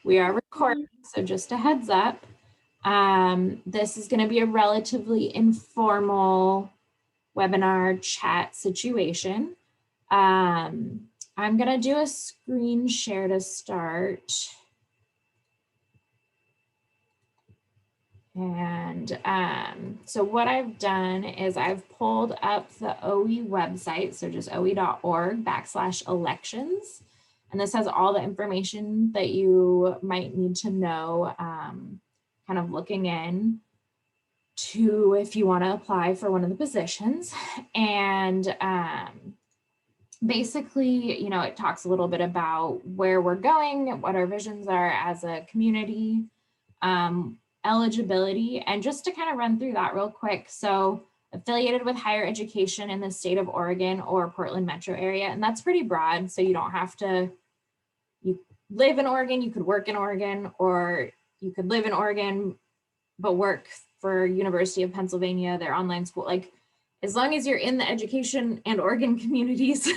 We are recording, so just a heads up. This is going to be a relatively informal webinar chat situation. I'm going to do a screen share to start. And so what I've done is I've pulled up the OWHE website, so just OWHE.org/elections. And this has all the information that you might need to know, kind of looking in to if you want to apply for one of the positions. And basically, you know, it talks a little bit about where we're going, what our visions are as a community, eligibility, and just to kind of run through that real quick. So affiliated with higher education in the state of Oregon or Portland metro area, and that's pretty broad. So you don't have to, you live in Oregon, you could work in Oregon, or you could live in Oregon, but work for University of Pennsylvania, their online school. Like, as long as you're in the education and Oregon communities,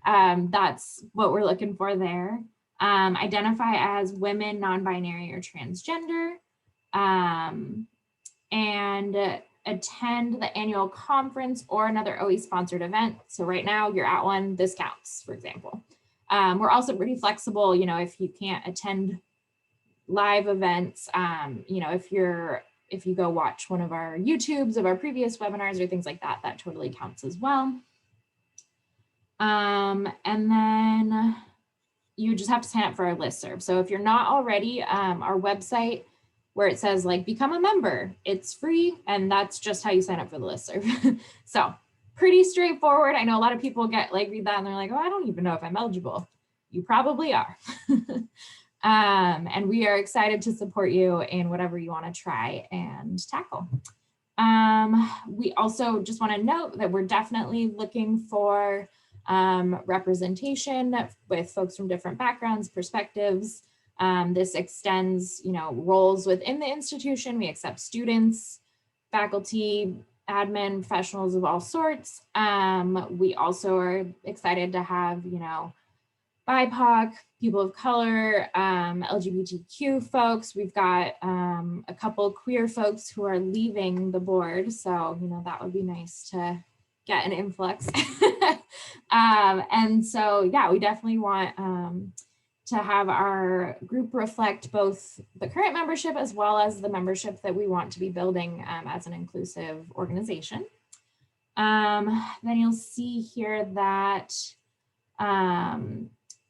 that's what we're looking for there. Identify as women, non-binary, or transgender. And attend the annual conference or another OWHE sponsored event. So right now you're at one, this counts, for example. We're also pretty flexible, you know, if you can't attend live events, you know, if you go watch one of our YouTubes of our previous webinars or things like that, that totally counts as well. And then you just have to sign up for our listserv. So if you're not already, our website where it says like become a member, it's free, and that's just how you sign up for the listserv. So pretty straightforward. I know a lot of people read that and they're like, oh, I don't even know if I'm eligible. You probably are. And we are excited to support you in whatever you want to try and tackle. We also just want to note that we're definitely looking for representation with folks from different backgrounds, perspectives. This extends, you know, roles within the institution. We accept students, faculty, admin, professionals of all sorts. We also are excited to have, you know, BIPOC, people of color, LGBTQ folks. We've got a couple queer folks who are leaving the board. So, you know, that would be nice to get an influx. And so, yeah, we definitely want to have our group reflect both the current membership as well as the membership that we want to be building as an inclusive organization. Then you'll see here that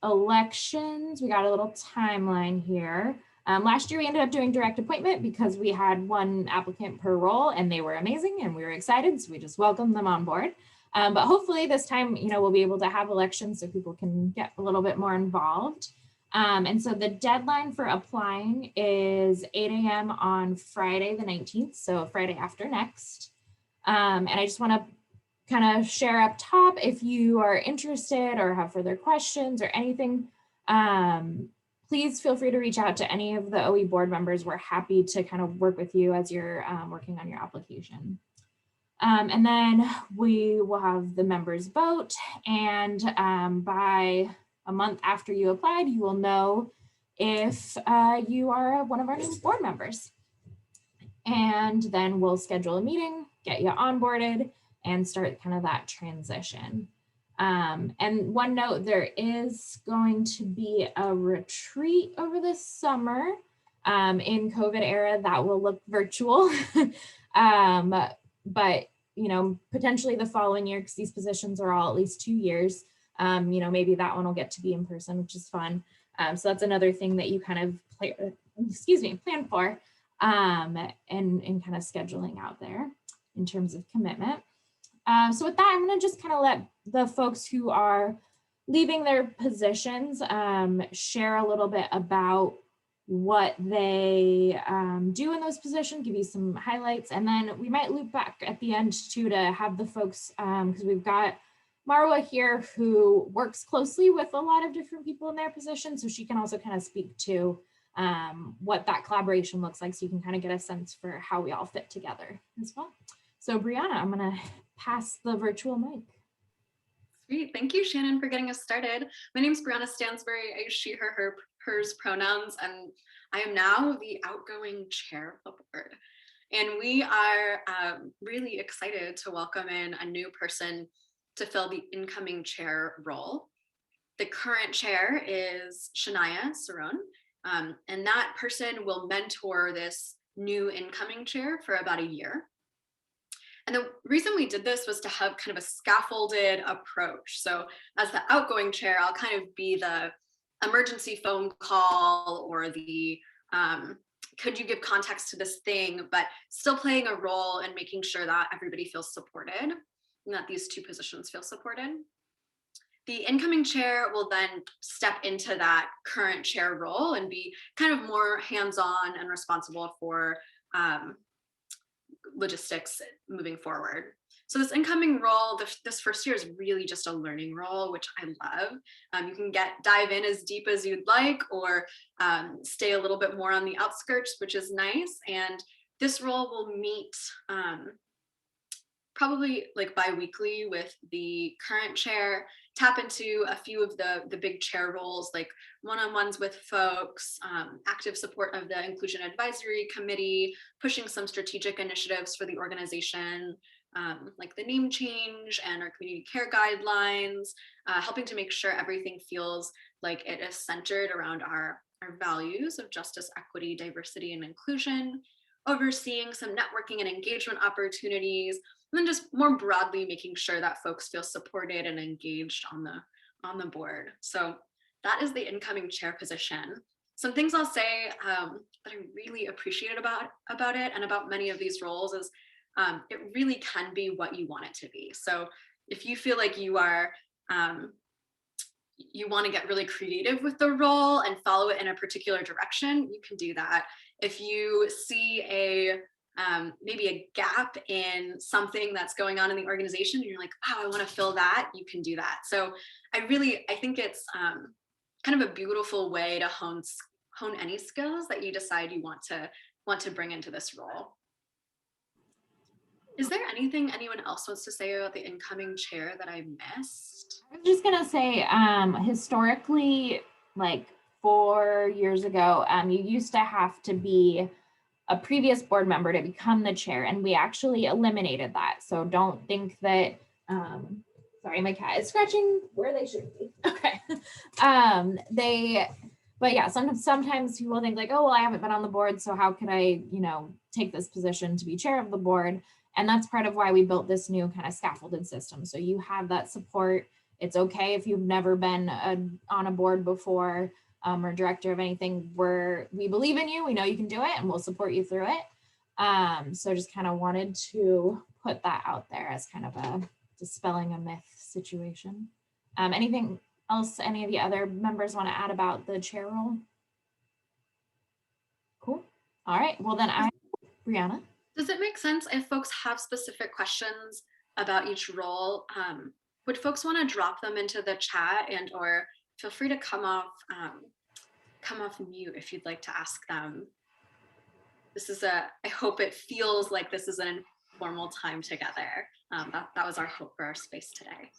elections, we got a little timeline here. Last year we ended up doing direct appointment because we had one applicant per role and they were amazing and we were excited, so we just welcomed them on board. But hopefully this time, you know, we'll be able to have elections so people can get a little bit more involved. And so the deadline for applying is 8 a.m. on Friday the 19th, so Friday after next. And I just want to kind of share up top, if you are interested or have further questions or anything, please feel free to reach out to any of the OWHE board members. We're happy to kind of work with you as you're working on your application. And then we will have the members vote, and by a month after you applied, you will know if you are one of our new board members. And then we'll schedule a meeting, get you onboarded, and start kind of that transition. And one note, there is going to be a retreat over the summer in COVID era that will look virtual. But, you know, potentially the following year, because these positions are all at least 2 years, you know, maybe that one will get to be in person, which is fun. So that's another thing that you kind of plan for and kind of scheduling out there in terms of commitment. So with that, I'm going to just kind of let the folks who are leaving their positions share a little bit about what they do in those positions, give you some highlights, and then we might loop back at the end too to have the folks, because we've got Marwa here who works closely with a lot of different people in their positions, so she can also kind of speak to what that collaboration looks like, so you can kind of get a sense for how we all fit together as well. So Brianna, I'm going to pass the virtual mic. Great. Thank you, Shannon, for getting us started. My name is Brianna Stansbury. I use she, her, hers pronouns, and I am now the outgoing chair of the board. And we are really excited to welcome in a new person to fill the incoming chair role. The current chair is Shania Saron, and that person will mentor this new incoming chair for about a year. And the reason we did this was to have kind of a scaffolded approach. So as the outgoing chair, I'll kind of be the emergency phone call or the could you give context to this thing, but still playing a role and making sure that everybody feels supported and that these two positions feel supported. The incoming chair will then step into that current chair role and be kind of more hands-on and responsible for logistics moving forward. So this incoming role, this first year is really just a learning role, which I love. You can dive in as deep as you'd like, or stay a little bit more on the outskirts, which is nice. And this role will meet probably like bi-weekly with the current chair, tap into a few of the big chair roles, like one-on-ones with folks, active support of the Inclusion Advisory Committee, pushing some strategic initiatives for the organization, like the name change and our community care guidelines, helping to make sure everything feels like it is centered around our values of justice, equity, diversity, and inclusion, overseeing some networking and engagement opportunities, and then just more broadly making sure that folks feel supported and engaged on the board. So that is the incoming chair position. Some things I'll say that I really appreciated about it and about many of these roles is it really can be what you want it to be. So if you feel like you are you want to get really creative with the role and follow it in a particular direction, you can do that. If you see maybe a gap in something that's going on in the organization, and you're like, wow, I want to fill that, you can do that. So I think it's kind of a beautiful way to hone any skills that you decide you want to bring into this role. Is there anything anyone else wants to say about the incoming chair that I missed? I was just gonna say, historically, like 4 years ago, you used to have to be a previous board member to become the chair, and we actually eliminated that. So don't think that, sorry, my cat is scratching where they shouldn't be. Okay. But yeah, sometimes people think like, oh, well, I haven't been on the board, so how could I, take this position to be chair of the board? And that's part of why we built this new kind of scaffolded system. So you have that support. It's okay if you've never been on a board before, or director of anything. We believe in you. We know you can do it, and we'll support you through it. So just kind of wanted to put that out there as kind of a dispelling a myth situation. Anything else any of the other members want to add about the chair role? Cool. All right. Well, then Brianna. Does it make sense if folks have specific questions about each role? Would folks want to drop them into the chat, and or feel free to come off mute if you'd like to ask them. I hope it feels like this is an informal time together. That was our hope for our space today.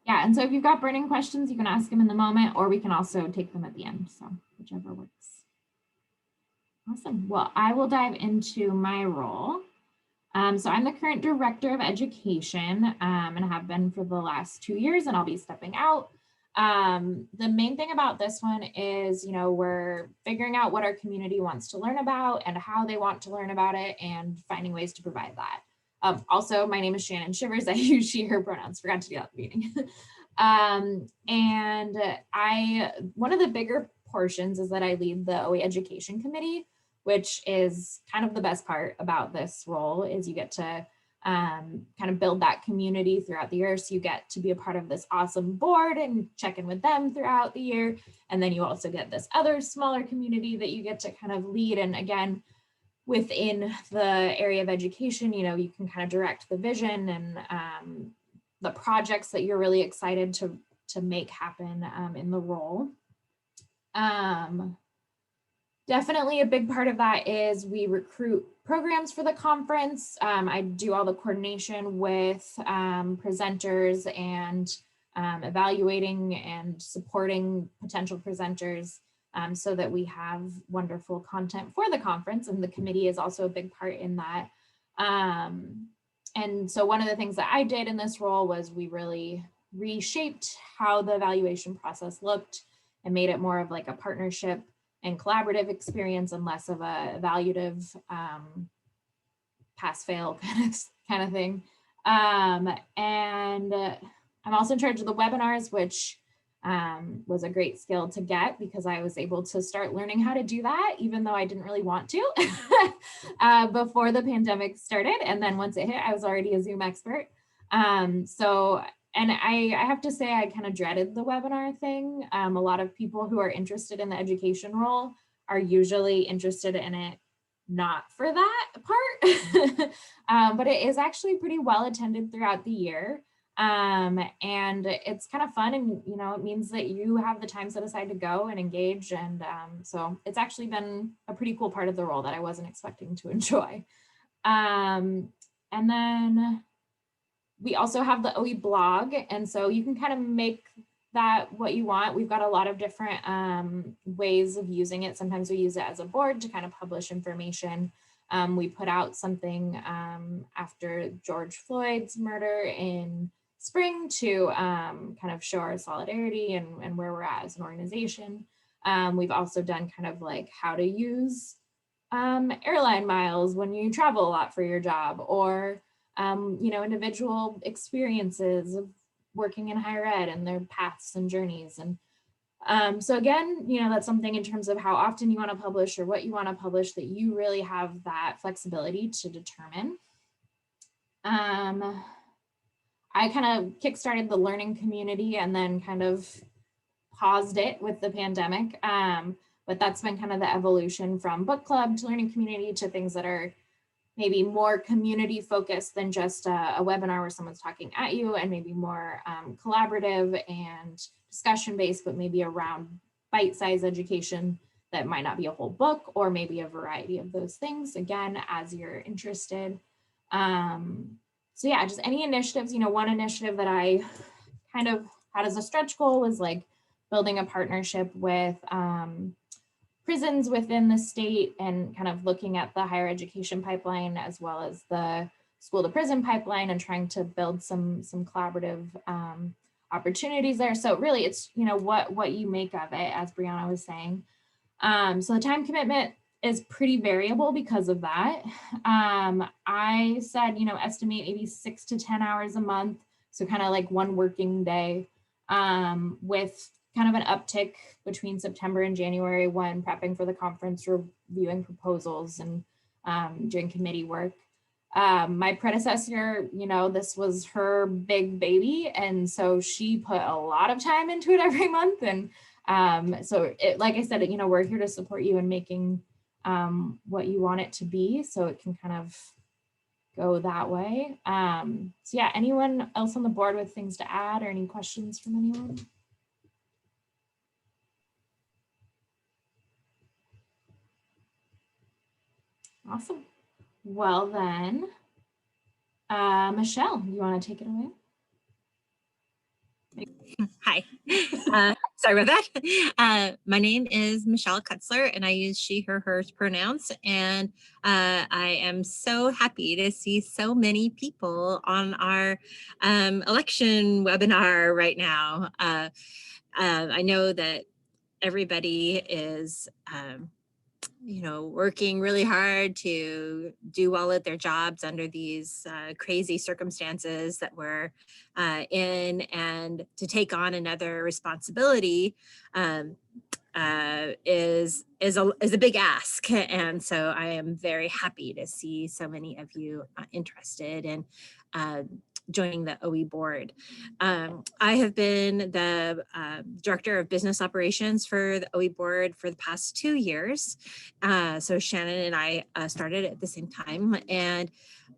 Yeah, and so if you've got burning questions, you can ask them in the moment, or we can also take them at the end. So whichever works. Awesome. Well, I will dive into my role. So I'm the current director of education, and have been for the last 2 years, and I'll be stepping out. The main thing about this one is, we're figuring out what our community wants to learn about and how they want to learn about it, and finding ways to provide that. Also, my name is Shannon Shivers. I use she, her pronouns. Forgot to do that at the meeting. And one of the bigger portions is that I lead the OWHE Education Committee, which is kind of the best part about this role, is you get to kind of build that community throughout the year. So you get to be a part of this awesome board and check in with them throughout the year. And then you also get this other smaller community that you get to kind of lead. And again, within the area of education, you can kind of direct the vision and the projects that you're really excited to make happen in the role. Definitely a big part of that is we recruit programs for the conference. I do all the coordination with presenters and evaluating and supporting potential presenters so that we have wonderful content for the conference, and the committee is also a big part in that. And so one of the things that I did in this role was we really reshaped how the evaluation process looked and made it more of like a partnership and collaborative experience and less of a evaluative pass-fail kind of thing. And I'm also in charge of the webinars, which was a great skill to get because I was able to start learning how to do that, even though I didn't really want to before the pandemic started. And then once it hit, I was already a Zoom expert. And I have to say, I kind of dreaded the webinar thing. A lot of people who are interested in the education role are usually interested in it not for that part, but it is actually pretty well attended throughout the year. And it's kind of fun, and it means that you have the time set aside to go and engage. And so it's actually been a pretty cool part of the role that I wasn't expecting to enjoy. And then we also have the OWHE blog, and so you can kind of make that what you want. We've got a lot of different ways of using it. Sometimes we use it as a board to kind of publish information. We put out something after George Floyd's murder in spring to kind of show our solidarity and where we're at as an organization. We've also done kind of like how to use airline miles when you travel a lot for your job, or individual experiences of working in higher ed and their paths and journeys. And so again, that's something in terms of how often you want to publish or what you want to publish that you really have that flexibility to determine. I kind of kickstarted the learning community and then kind of paused it with the pandemic. But that's been kind of the evolution from book club to learning community to things that are maybe more community focused than just a webinar where someone's talking at you, and maybe more collaborative and discussion based, but maybe around bite-sized education that might not be a whole book, or maybe a variety of those things, again, as you're interested. So yeah, just any initiatives. One initiative that I kind of had as a stretch goal was like building a partnership with prisons within the state and kind of looking at the higher education pipeline as well as the school to prison pipeline and trying to build some collaborative opportunities there. So really it's, what you make of it, as Brianna was saying. So the time commitment is pretty variable because of that. I said, estimate maybe 6 to 10 hours a month. So kind of like one working day with kind of an uptick between September and January when prepping for the conference, reviewing proposals and doing committee work. My predecessor, this was her big baby. And so she put a lot of time into it every month. And so like I said, we're here to support you in making what you want it to be, so it can kind of go that way. So yeah, anyone else on the board with things to add or any questions from anyone? Awesome. Well then, Michelle, you want to take it away? Hi, sorry about that. My name is Michelle Cutler, and I use she, her, hers pronouns. And I am so happy to see so many people on our election webinar right now. I know that everybody is working really hard to do well at their jobs under these crazy circumstances that we're in, and to take on another responsibility is a big ask. And so I am very happy to see so many of you interested in joining the OWHE board. I have been the director of business operations for the OWHE board for the past 2 years. So Shannon and I started at the same time. And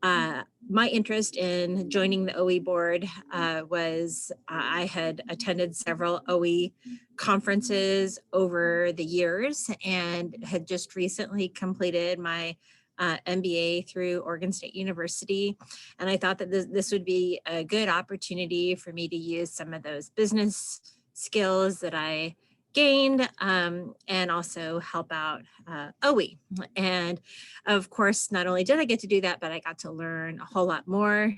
my interest in joining the OWHE board was I had attended several OWHE conferences over the years and had just recently completed my MBA through Oregon State University. And I thought that this would be a good opportunity for me to use some of those business skills that I gained, and also help out OWHE. And of course, not only did I get to do that, but I got to learn a whole lot more.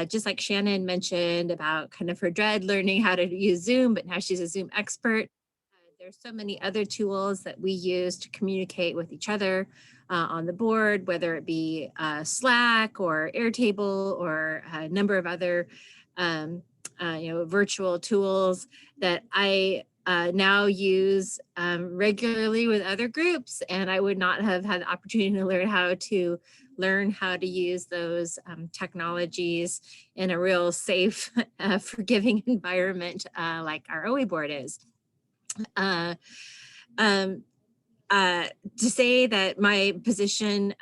Just like Shannon mentioned about kind of her dread learning how to use Zoom, but now she's a Zoom expert. There's so many other tools that we use to communicate with each other on the board, whether it be Slack or Airtable or a number of other virtual tools that I now use regularly with other groups, and I would not have had the opportunity to learn how to use those technologies in a real safe, forgiving environment like our OWHE board is. To say that my position,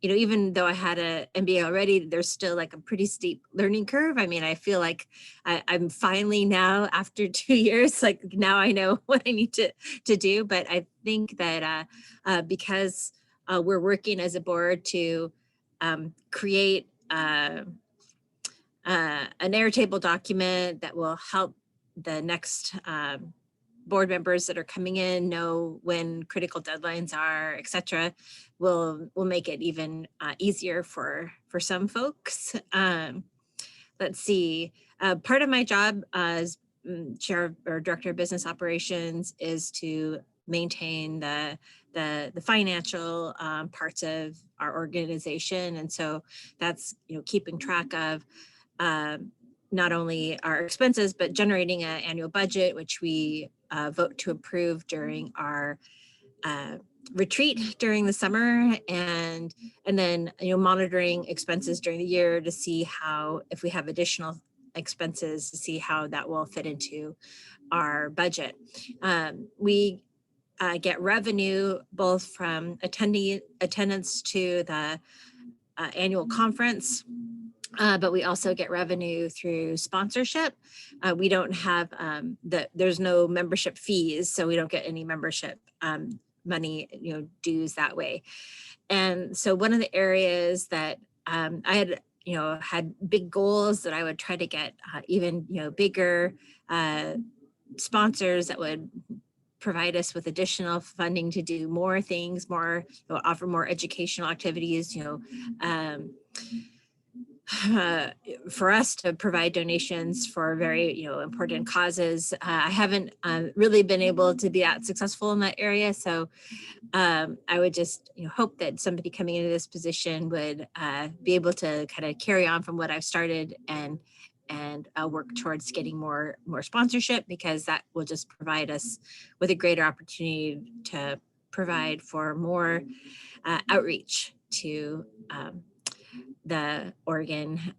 even though I had an MBA already, there's still like a pretty steep learning curve. I mean, I feel like I'm finally now, after 2 years, like now I know what I need to do. But I think that because we're working as a board to create an Airtable document that will help the next board members that are coming in know when critical deadlines are, et cetera, will make it even easier for some folks. Let's see, part of my job as chair or director of business operations is to maintain the financial parts of our organization. And so that's, keeping track of not only our expenses, but generating an annual budget, which we vote to approve during our retreat during the summer, and then monitoring expenses during the year to see how, if we have additional expenses, to see how that will fit into our budget. We get revenue both from attendance to the annual conference, but we also get revenue through sponsorship. We don't have there's no membership fees, so we don't get any membership money, dues that way. And so one of the areas that I had, had big goals that I would try to get even, bigger sponsors that would provide us with additional funding to do more things, offer more educational activities, for us to provide donations for very, important causes. I haven't really been able to be that successful in that area. So I would just hope that somebody coming into this position would be able to kind of carry on from what I've started and work towards getting more sponsorship, because that will just provide us with a greater opportunity to provide for more outreach to the Oregon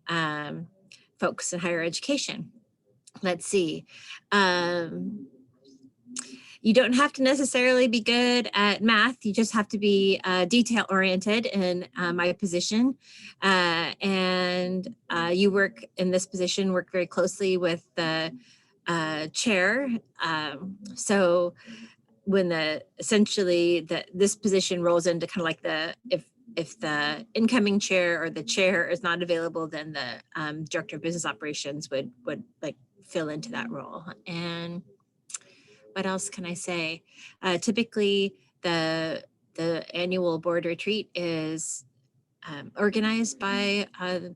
folks in higher education. Let's see. You don't have to necessarily be good at math. You just have to be detail oriented in my position. And you work in this position, work very closely with the chair. So when essentially this position rolls into kind of like if the incoming chair or the chair is not available, then the director of business operations would like fill into that role. And what else can I say? Typically, the annual board retreat is organized by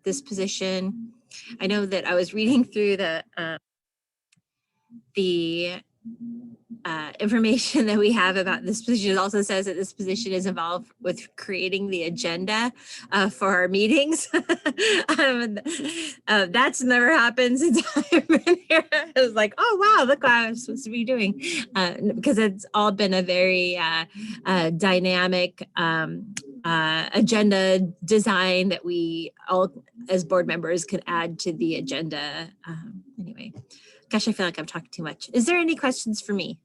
this position. I know that I was reading through the information that we have about this position. It also says that this position is involved with creating the agenda for our meetings. That's never happened since I've been here. I was like, oh wow, look what I was supposed to be doing, because it's all been a very dynamic agenda design that we all as board members could add to the agenda. Anyway, gosh, I feel like I'm talking too much. Is there any questions for me?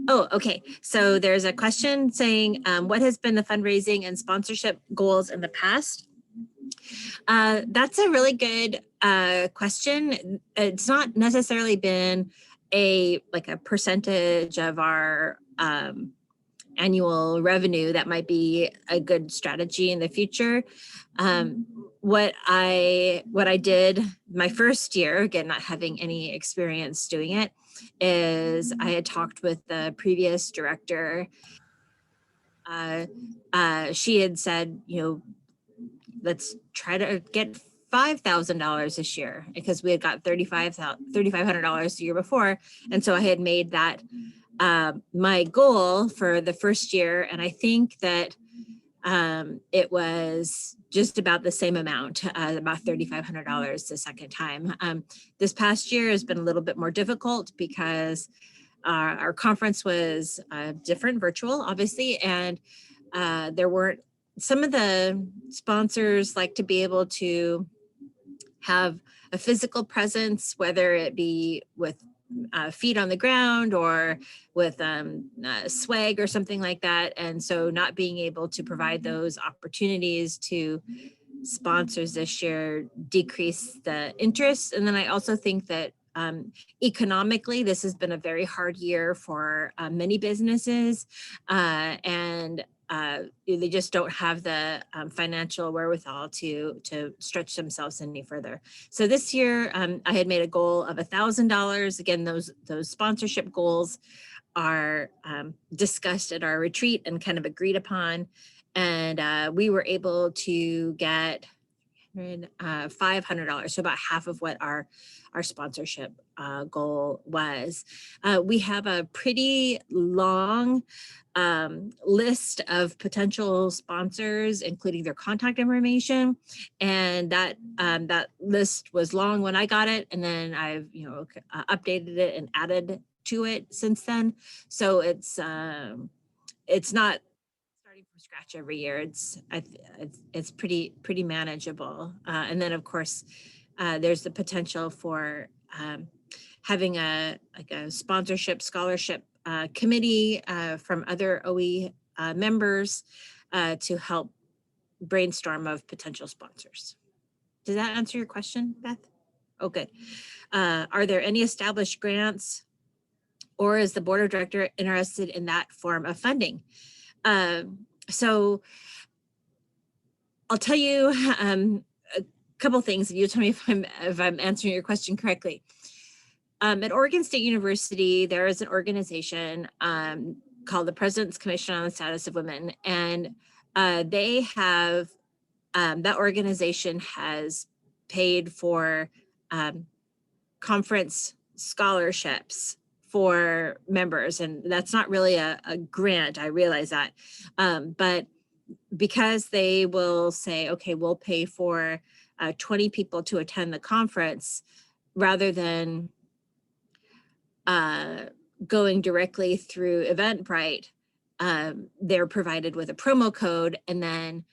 Oh, okay. So there's a question saying, what has been the fundraising and sponsorship goals in the past? That's a really good question. It's not necessarily been a percentage of our annual revenue, that might be a good strategy in the future. What I did my first year, again, not having any experience doing it, is I had talked with the previous director. She had said, let's try to get $5,000 this year, because we had got $3,500 the year before. And so I had made that my goal for the first year. And I think that it was just about the same amount, about $3,500 the second time. This past year has been a little bit more difficult because our conference was different, virtual, obviously, and there weren't, some of the sponsors like to be able to have a physical presence, whether it be with feet on the ground or with swag or something like that. And so not being able to provide those opportunities to sponsors this year decreased the interest. And then I also think that economically, this has been a very hard year for many businesses, and they just don't have the financial wherewithal to stretch themselves any further. So this year, I had made a goal of $1,000. Again, those sponsorship goals are discussed at our retreat and kind of agreed upon. And we were able to get $500, so about half of what our sponsorship goal was. We have a pretty long list of potential sponsors, including their contact information, and that list was long when I got it, and then I've updated it and added to it since then. So it's not starting from scratch every year. It's pretty manageable. And then of course, there's the potential for having a sponsorship scholarship committee from other OWHE members to help brainstorm of potential sponsors. Does that answer your question, Beth? Oh, good. Are there any established grants, or is the board of directors interested in that form of funding? So I'll tell you a couple things, and you tell me if I'm answering your question correctly. At Oregon State University, there is an organization called the President's Commission on the Status of Women, and they have, that organization has paid for conference scholarships for members, and that's not really a grant, I realize that, but because they will say, okay, we'll pay for 20 people to attend the conference, rather than going directly through Eventbrite, they're provided with a promo code, and then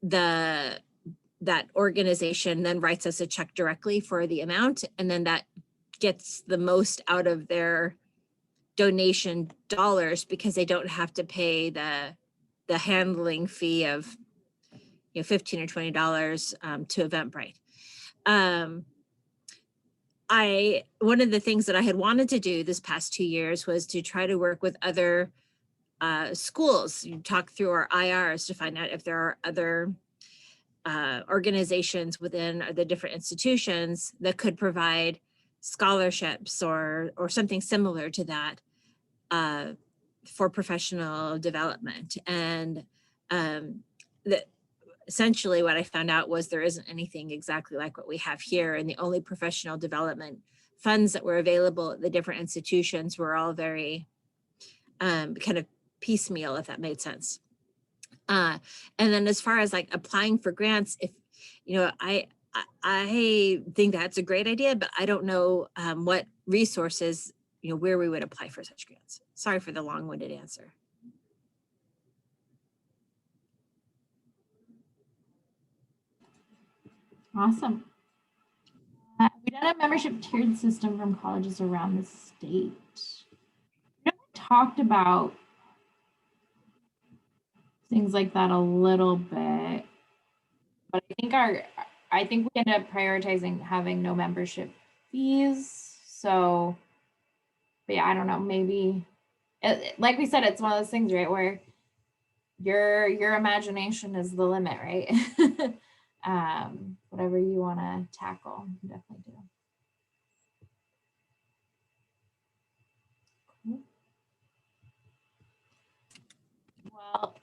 that organization then writes us a check directly for the amount, and then that gets the most out of their donation dollars, because they don't have to pay the handling fee of $15 or $20 to Eventbrite. One of the things that I had wanted to do this past 2 years was to try to work with other schools, talk through our IRs to find out if there are other organizations within the different institutions that could provide scholarships or something similar to that for professional development. And essentially what I found out was there isn't anything exactly like what we have here, and the only professional development funds that were available at the different institutions were all very kind of piecemeal, if that made sense. And then as far as like applying for grants, if I think that's a great idea, but I don't know what resources, where we would apply for such grants. Sorry for the long-winded answer. Awesome. We done a membership tiered system from colleges around the state. We talked about things like that a little bit, but I think we ended up prioritizing having no membership fees. So, but yeah, I don't know, maybe like we said, it's one of those things, right, where your imagination is the limit, right? Whatever you want to tackle, you definitely do. Cool. Well,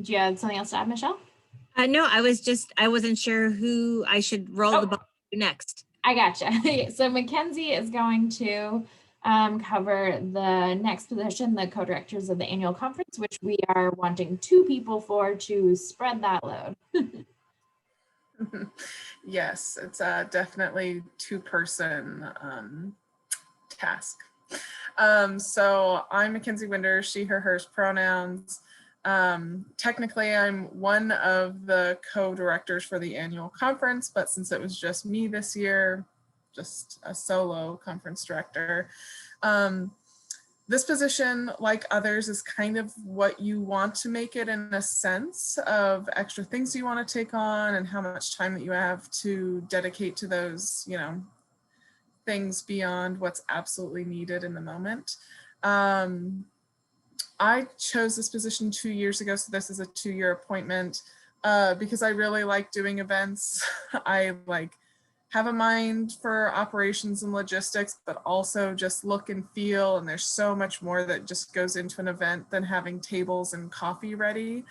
do you have something else to add, Michelle? No, I wasn't sure who I should roll the ball to next. I gotcha. So Mackenzie is going to cover the next position, the co-directors of the annual conference, which we are wanting 2 people for to spread that load. Yes, it's definitely 2-person task. So I'm Mackenzie Winder, she, her, hers pronouns. Technically, I'm one of the co-directors for the annual conference, but since it was just me this year, just a solo conference director. This position, like others, is kind of what you want to make it in a sense of extra things you want to take on and how much time that you have to dedicate to those, things beyond what's absolutely needed in the moment. I chose this position 2 years ago, so this is a 2-year appointment because I really like doing events. I have a mind for operations and logistics, but also just look and feel. And there's so much more that just goes into an event than having tables and coffee ready.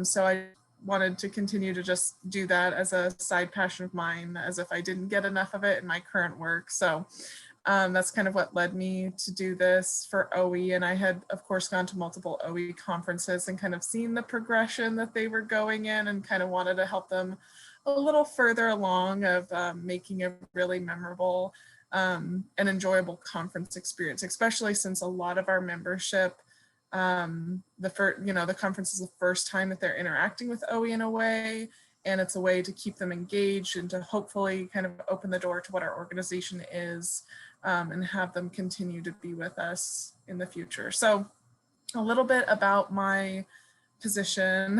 So I wanted to continue to just do that as a side passion of mine, as if I didn't get enough of it in my current work. So that's kind of what led me to do this for OWHE. And I had, of course, gone to multiple OWHE conferences and kind of seen the progression that they were going in and kind of wanted to help them a little further along of making a really memorable and enjoyable conference experience, especially since a lot of our membership, the conference is the first time that they're interacting with OWHE in a way, and it's a way to keep them engaged and to hopefully kind of open the door to what our organization is and have them continue to be with us in the future. So a little bit about my position.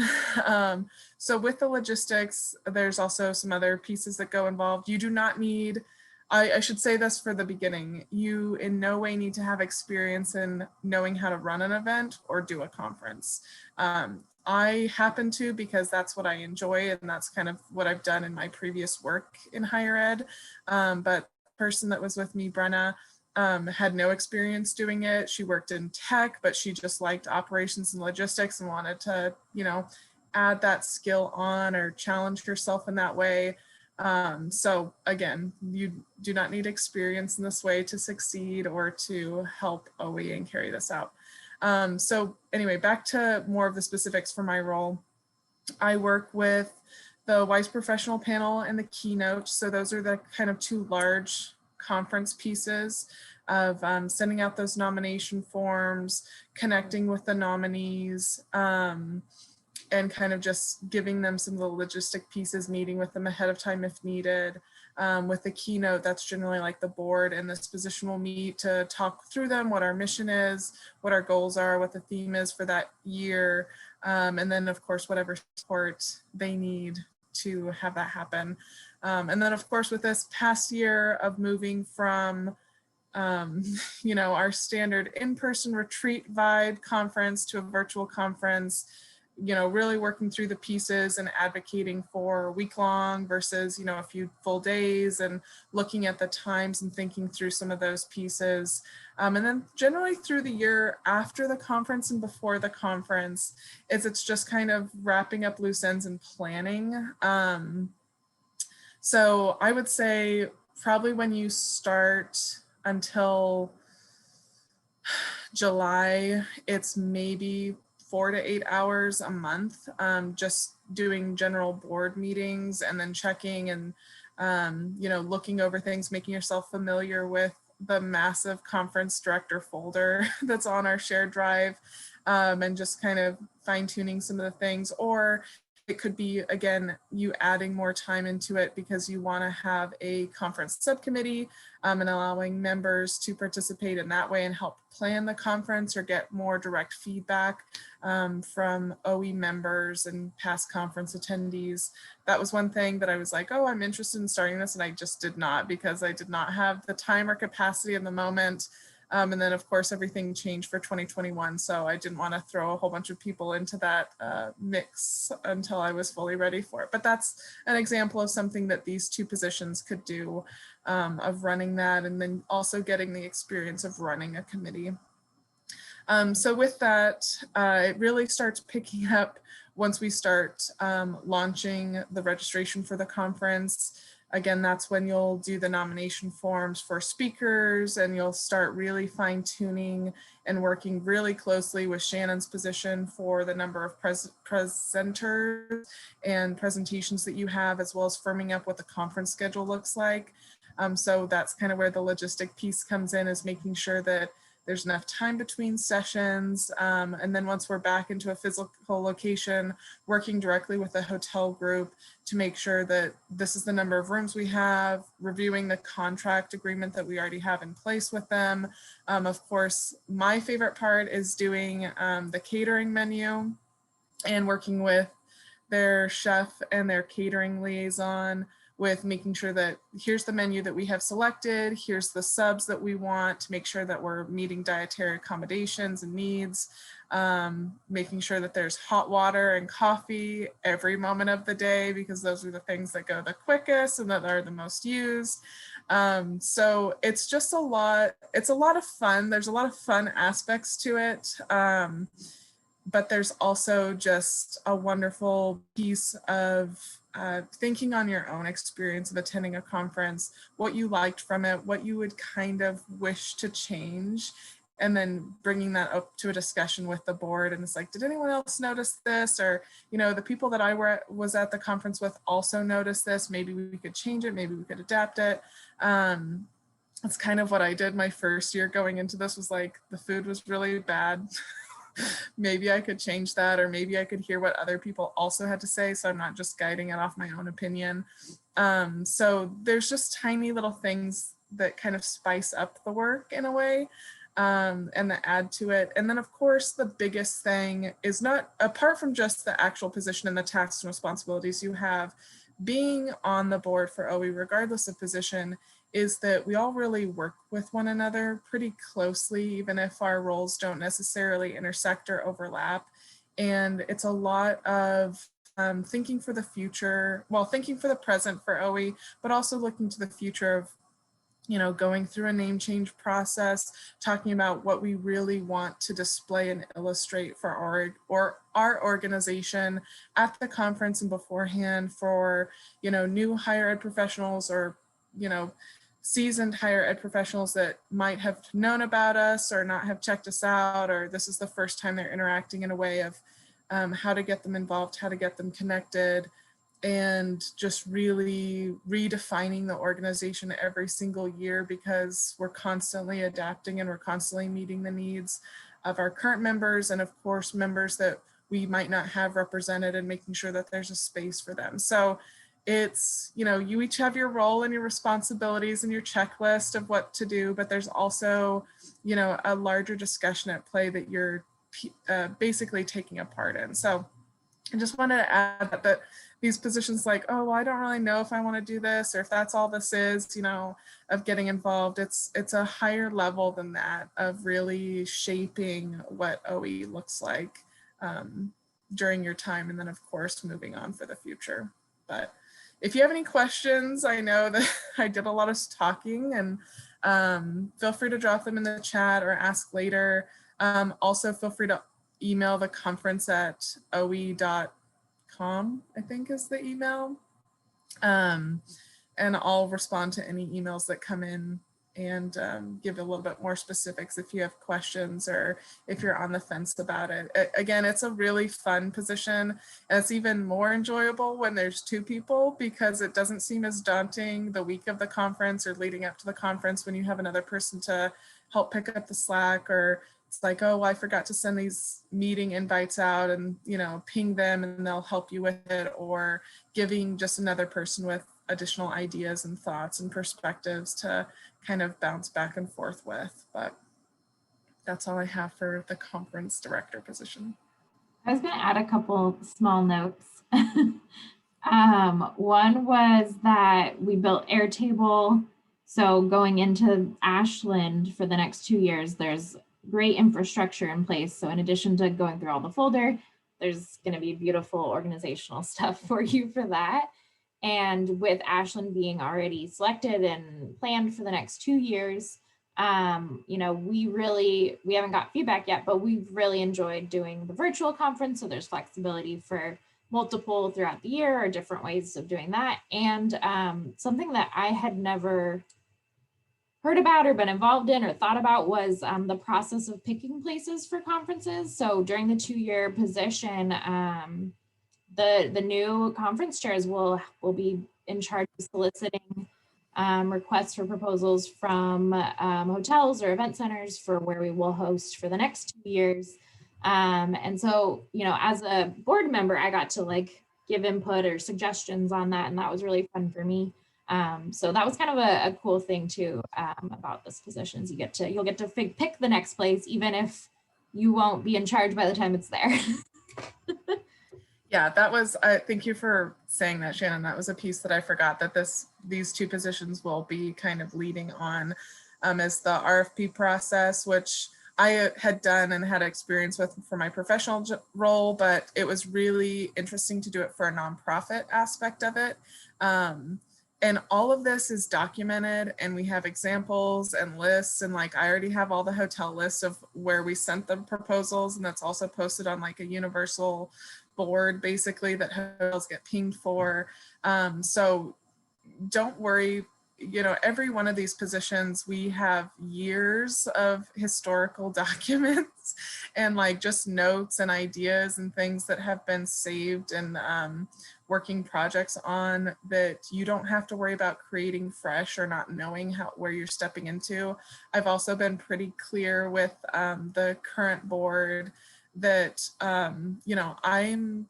So with the logistics, there's also some other pieces that go involved. You do not need, I should say this for the beginning, you in no way need to have experience in knowing how to run an event or do a conference. I happen to because that's what I enjoy and that's kind of what I've done in my previous work in higher ed. But the person that was with me, Brenna, had no experience doing it. She worked in tech, but she just liked operations and logistics and wanted to, add that skill on or challenge herself in that way. So again, you do not need experience in this way to succeed or to help OWHE and carry this out. So anyway, back to more of the specifics for my role. I work with the WISE professional panel and the keynote. So those are the kind of 2 large conference pieces of sending out those nomination forms, connecting with the nominees, and kind of just giving them some of the logistic pieces, meeting with them ahead of time if needed. With the keynote, that's generally like the board and this position will meet to talk through them, what our mission is, what our goals are, what the theme is for that year, and then of course, whatever support they need to have that happen. And then of course, with this past year of moving from our standard in-person retreat vibe conference to a virtual conference, really working through the pieces and advocating for week-long versus, a few full days and looking at the times and thinking through some of those pieces. And then generally through the year after the conference and before the conference, it's just kind of wrapping up loose ends and planning. So I would say probably when you start until July, it's maybe 4 to 8 hours a month, just doing general board meetings and then checking and, looking over things, making yourself familiar with the massive conference director folder that's on our shared drive, and just kind of fine tuning some of the things. Or it could be, again, you adding more time into it because you want to have a conference subcommittee and allowing members to participate in that way and help plan the conference or get more direct feedback from OWHE members and past conference attendees. That was one thing that I was like, oh, I'm interested in starting this. And I just did not, because I did not have the time or capacity in the moment. And then of course, everything changed for 2021. So I didn't want to throw a whole bunch of people into that mix until I was fully ready for it. But that's an example of something that these two positions could do, of running that, and then also getting the experience of running a committee. So with that, it really starts picking up once we start launching the registration for the conference. Again, that's when you'll do the nomination forms for speakers, and you'll start really fine tuning and working really closely with Shannon's position for the number of presenters and presentations that you have, as well as firming up what the conference schedule looks like. So that's kind of where the logistic piece comes in, is making sure that there's enough time between sessions. And then once we're back into a physical location, working directly with the hotel group to make sure that this is the number of rooms we have, reviewing the contract agreement that we already have in place with them. Of course, my favorite part is doing the catering menu and working with their chef and their catering liaison, with making sure that here's the menu that we have selected, here's the subs that we want, to make sure that we're meeting dietary accommodations and needs, making sure that there's hot water and coffee every moment of the day, because those are the things that go the quickest and that are the most used. So it's just a lot, it's a lot of fun. There's a lot of fun aspects to it. But there's also just a wonderful piece of thinking on your own experience of attending a conference, what you liked from it, what you would kind of wish to change, and then bringing that up to a discussion with the board. And it's like, did anyone else notice this? Or, you know, the people that I was at the conference with also noticed this. Maybe we could change it. Maybe we could adapt it. That's kind of what I did my first year going into this, was like, the food was really bad. Maybe I could change that, or maybe I could hear what other people also had to say, so I'm not just guiding it off my own opinion. So there's just tiny little things that kind of spice up the work in a way, and that add to it. And then of course, the biggest thing is, not apart from just the actual position and the tasks and responsibilities you have, being on the board for OWHE, regardless of position, is that we all really work with one another pretty closely, even if our roles don't necessarily intersect or overlap. And it's a lot of thinking for the future, well, thinking for the present for OWHE, but also looking to the future of, you know, going through a name change process, talking about what we really want to display and illustrate for our organization at the conference and beforehand, for, you know, new higher ed professionals, or, you know, seasoned higher ed professionals that might have known about us or not have checked us out, or this is the first time they're interacting, in a way of how to get them involved, how to get them connected, and just really redefining the organization every single year, because we're constantly adapting and we're constantly meeting the needs of our current members, and of course members that we might not have represented, and making sure that there's a space for them. So it's, you know, you each have your role and your responsibilities and your checklist of what to do, but there's also, you know, a larger discussion at play that you're basically taking a part in. So I just wanted to add that these positions, like, oh, well, I don't really know if I want to do this, or if that's all this is, you know, of getting involved. It's a higher level than that, of really shaping what OWHE looks like during your time, and then of course moving on for the future. But if you have any questions, I know that I did a lot of talking, and feel free to drop them in the chat or ask later. Also, feel free to email the conference at owhe.com, I think is the email. And I'll respond to any emails that come in, and give a little bit more specifics if you have questions, or if you're on the fence about it. Again, it's a really fun position. And it's even more enjoyable when there's two people, because it doesn't seem as daunting the week of the conference or leading up to the conference when you have another person to help pick up the slack, or it's like, oh, well, I forgot to send these meeting invites out, and, you know, ping them and they'll help you with it, or giving just another person with additional ideas and thoughts and perspectives to kind of bounce back and forth with. But that's all I have for the conference director position. I was going to add a couple small notes. One was that we built Airtable So going into Ashland for the next 2 years, there's great infrastructure in place. So in addition to going through all the folder, there's going to be beautiful organizational stuff for you for that. And with Ashland being already selected and planned for the next 2 years, you know, we haven't got feedback yet, but we've really enjoyed doing the virtual conference. So there's flexibility for multiple throughout the year or different ways of doing that. And something that I had never heard about or been involved in or thought about was the process of picking places for conferences. So during the 2-year position, the new conference chairs will be in charge of soliciting requests for proposals from hotels or event centers for where we will host for the next 2 years. And so, you know, as a board member, I got to like give input or suggestions on that, and that was really fun for me. So that was kind of a cool thing too about this position is you'll get to pick the next place, even if you won't be in charge by the time it's there. Yeah, that was, thank you for saying that, Shannon. That was a piece that I forgot, that these 2 positions will be kind of leading on as the RFP process, which I had done and had experience with for my professional role, but it was really interesting to do it for a nonprofit aspect of it. And all of this is documented, and we have examples and lists, and like I already have all the hotel lists of where we sent the proposals, and that's also posted on like a universal board basically that hotels get pinged for. So don't worry, you know, every one of these positions, we have years of historical documents and like just notes and ideas and things that have been saved and working projects on, that you don't have to worry about creating fresh or not knowing where you're stepping into. I've also been pretty clear with the current board that, you know, I'm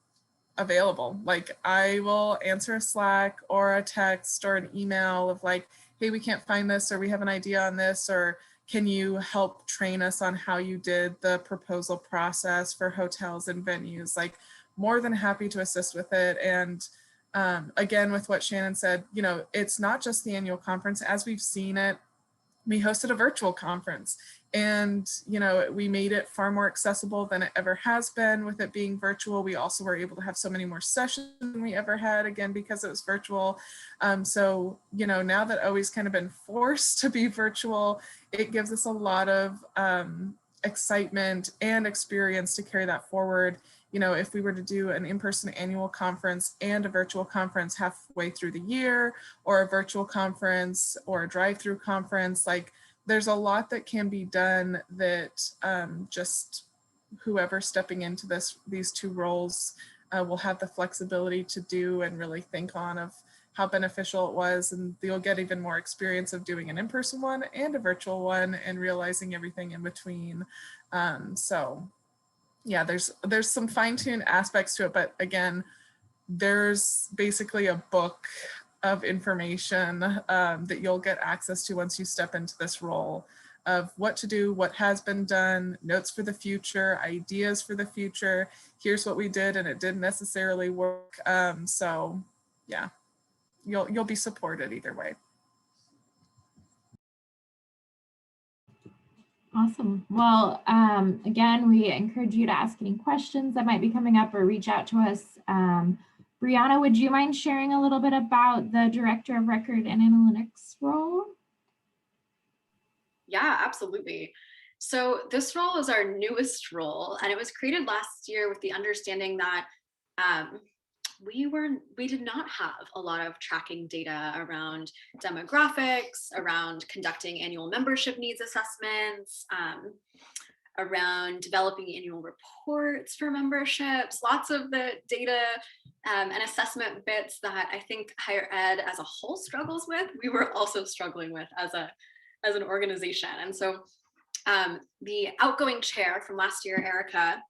available. Like I will answer a Slack or a text or an email of like, hey, we can't find this, or we have an idea on this, or can you help train us on how you did the proposal process for hotels and venues? Like more than happy to assist with it. And again, with what Shannon said, you know, it's not just the annual conference. As we've seen it, we hosted a virtual conference, and you know, we made it far more accessible than it ever has been with it being virtual. We also were able to have so many more sessions than we ever had, again because it was virtual. So you know, now that OWHE's kind of been forced to be virtual, it gives us a lot of excitement and experience to carry that forward. You know, if we were to do an in-person annual conference and a virtual conference halfway through the year, or a virtual conference or a drive-through conference, like there's a lot that can be done that just whoever's stepping into these 2 roles will have the flexibility to do and really think on of how beneficial it was. And you'll get even more experience of doing an in-person one and a virtual one and realizing everything in between. So yeah, there's some fine-tuned aspects to it, but again, there's basically a book of information that you'll get access to once you step into this role, of what to do, what has been done, notes for the future, ideas for the future. Here's what we did and it didn't necessarily work. So yeah, you'll be supported either way. Awesome. Well, again, we encourage you to ask any questions that might be coming up or reach out to us. Brianna, would you mind sharing a little bit about the Director of Record and Analytics role? Yeah, absolutely. So this role is our newest role, and it was created last year with the understanding that we did not have a lot of tracking data around demographics, around conducting annual membership needs assessments, around developing annual reports for memberships, lots of the data and assessment bits that I think higher ed as a whole struggles with, we were also struggling with as an organization. And so the outgoing chair from last year, Erica,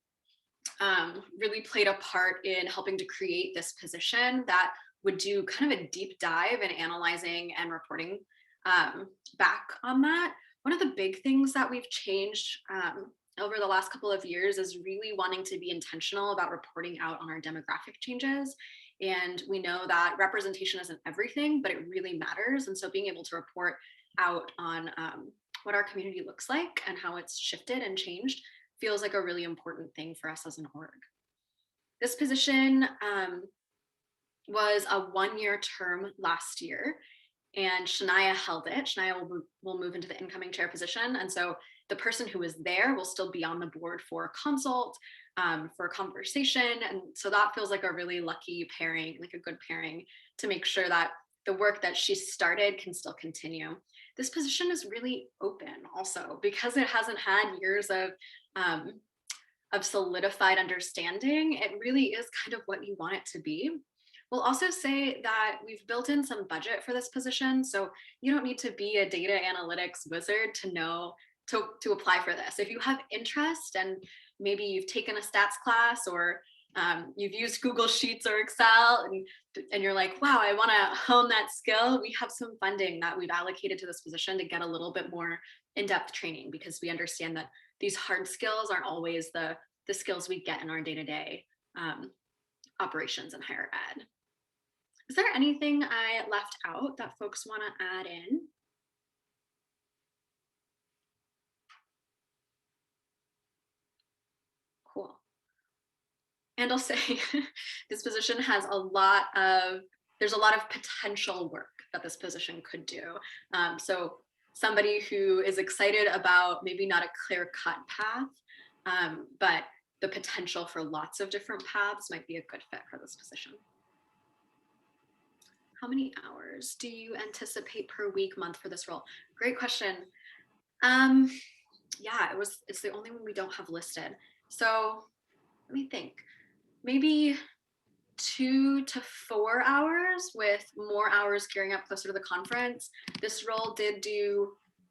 really played a part in helping to create this position that would do kind of a deep dive in analyzing and reporting back on that. One of the big things that we've changed over the last couple of years is really wanting to be intentional about reporting out on our demographic changes. And we know that representation isn't everything, but it really matters. And so being able to report out on what our community looks like and how it's shifted and changed feels like a really important thing for us as an org. This position was a 1-year term last year, and Shania held it. Shania will move into the incoming chair position. And so the person who is there will still be on the board for a consult, for a conversation. And so that feels like a really lucky pairing, like a good pairing to make sure that the work that she started can still continue. This position is really open also because it hasn't had years of solidified understanding. It really is kind of what you want it to be. We'll also say that we've built in some budget for this position. So you don't need to be a data analytics wizard to know to apply for this. If you have interest and maybe you've taken a stats class or you've used Google Sheets or Excel and you're like, wow, I want to hone that skill, we have some funding that we've allocated to this position to get a little bit more in-depth training, because we understand that these hard skills aren't always the skills we get in our day-to-day operations in higher ed. Is there anything I left out that folks want to add in? Cool. And I'll say this position has there's a lot of potential work that this position could do. So somebody who is excited about maybe not a clear-cut path, but the potential for lots of different paths might be a good fit for this position. How many hours do you anticipate per week, month for this role? Great question. Yeah, it's the only one we don't have listed. So let me think. Maybe 2 to 4 hours, with more hours gearing up closer to the conference. This role did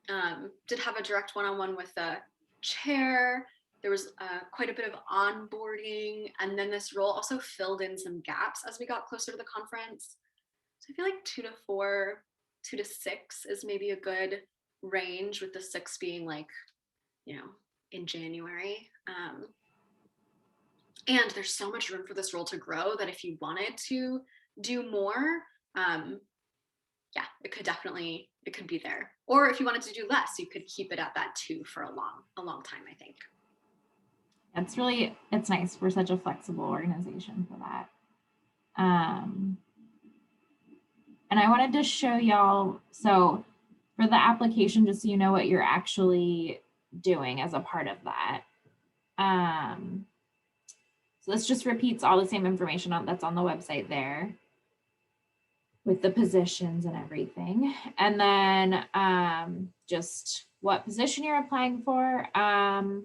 have a direct one-on-one with the chair. There was quite a bit of onboarding, and then this role also filled in some gaps as we got closer to the conference. So I feel like 2 to 4, 2 to 6 is maybe a good range, with the 6 being like, in January. And there's so much room for this role to grow that if you wanted to do more, it could be there. Or if you wanted to do less, you could keep it at that 2 for a long time, I think. It's nice. We're such a flexible organization for that. And I wanted to show y'all, so for the application, just so you know what you're actually doing as a part of that. So this just repeats all the same information that's on the website there with the positions and everything. And then just what position you're applying for. I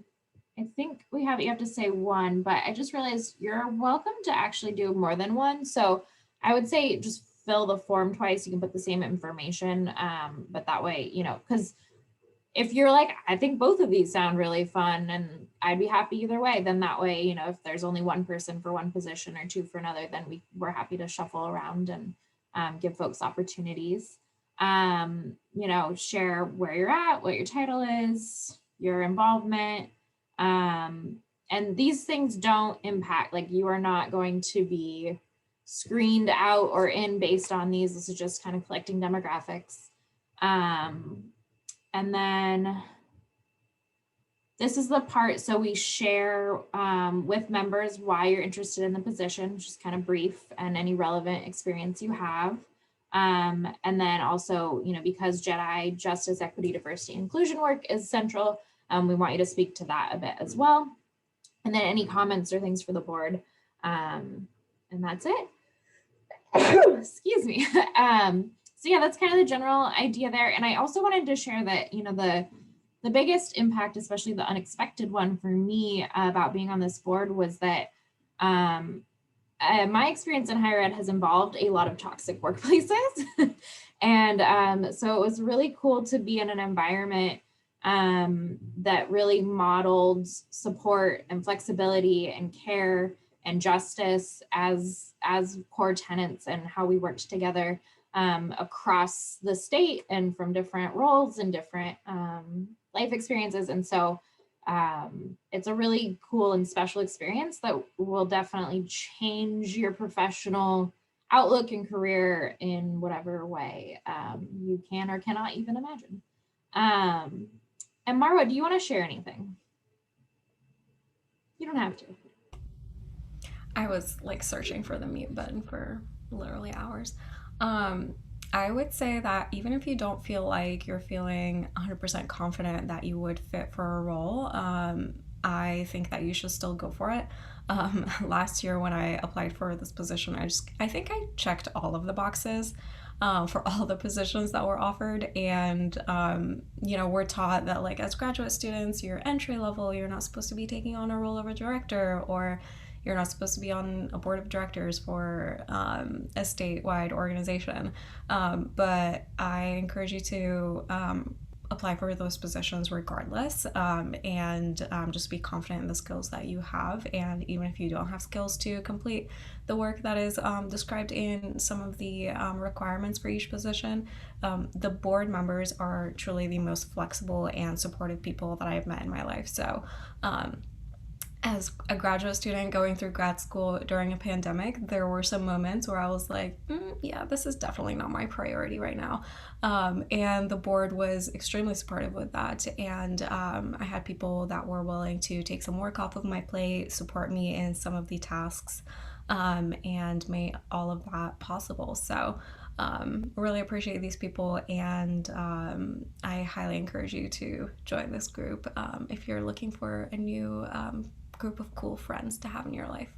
think you have to say one, but I just realized you're welcome to actually do more than one. So I would say just fill the form twice. You can put the same information, but that way, because if you're like, I think both of these sound really fun and I'd be happy either way, then that way, if there's only one person for one position or 2 for another, then we're happy to shuffle around and give folks opportunities. Share where you're at, what your title is, your involvement. And these things don't impact, like you are not going to be screened out or in based on these. This is just kind of collecting demographics. And then this is the part, so we share with members why you're interested in the position, just kind of brief and any relevant experience you have. And then also, because JEDI, Justice, Equity, Diversity, Inclusion work is central, we want you to speak to that a bit as well. And then any comments or things for the board. And that's it. Excuse me. So yeah, that's kind of the general idea there. And I also wanted to share that, the biggest impact, especially the unexpected one for me about being on this board, was that my experience in higher ed has involved a lot of toxic workplaces. And so it was really cool to be in an environment that really modeled support and flexibility and care and justice as core tenets, and how we worked together across the state and from different roles and different life experiences. And so it's a really cool and special experience that will definitely change your professional outlook and career in whatever way you can or cannot even imagine. And Marwa, do you want to share anything? You don't have to. I was like searching for the mute button for literally hours. I would say that even if you don't feel like you're feeling 100% confident that you would fit for a role, I think that you should still go for it. Last year when I applied for this position, I think I checked all of the boxes for all the positions that were offered. And, we're taught that like as graduate students, you're entry level, you're not supposed to be taking on a role of a director, or you're not supposed to be on a board of directors for a statewide organization. But I encourage you to apply for those positions regardless, and just be confident in the skills that you have. And even if you don't have skills to complete the work that is described in some of the requirements for each position, the board members are truly the most flexible and supportive people that I've met in my life. So as a graduate student going through grad school during a pandemic, there were some moments where I was like, yeah, this is definitely not my priority right now. And the board was extremely supportive with that. And I had people that were willing to take some work off of my plate, support me in some of the tasks, and made all of that possible. So really appreciate these people, and I highly encourage you to join this group if you're looking for a new group of cool friends to have in your life.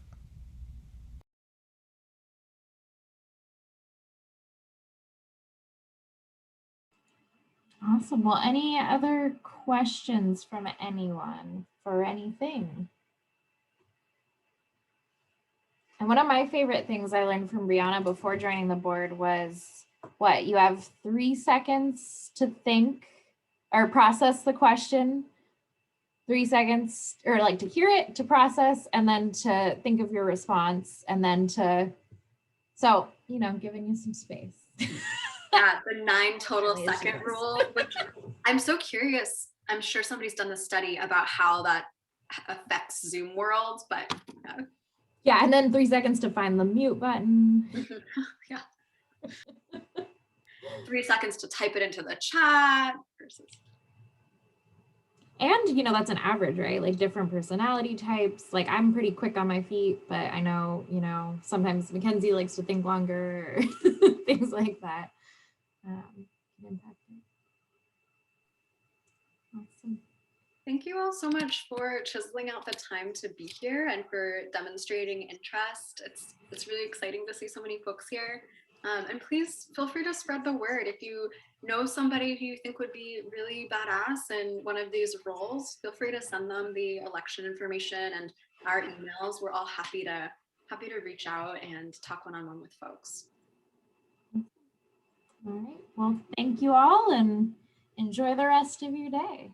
Awesome. Well, any other questions from anyone for anything? And one of my favorite things I learned from Brianna before joining the board was what? You have 3 seconds to think or process the question, 3 seconds, or like to hear it, to process, and then to think of your response, and then so, giving you some space. Yeah, the 9 total Really second is. rule, which I'm so curious. I'm sure somebody's done the study about how that affects Zoom worlds, but yeah, and then 3 seconds to find the mute button. yeah. 3 seconds to type it into the chat versus. And, that's an average, right? Like different personality types. Like I'm pretty quick on my feet, but I know, sometimes Mackenzie likes to think longer, things like that. Awesome. Thank you all so much for chiseling out the time to be here and for demonstrating interest. It's really exciting to see so many folks here. And please feel free to spread the word. If you know somebody who you think would be really badass in one of these roles, feel free to send them the election information and our emails. We're all happy to reach out and talk one-on-one with folks. All right. Well, thank you all and enjoy the rest of your day.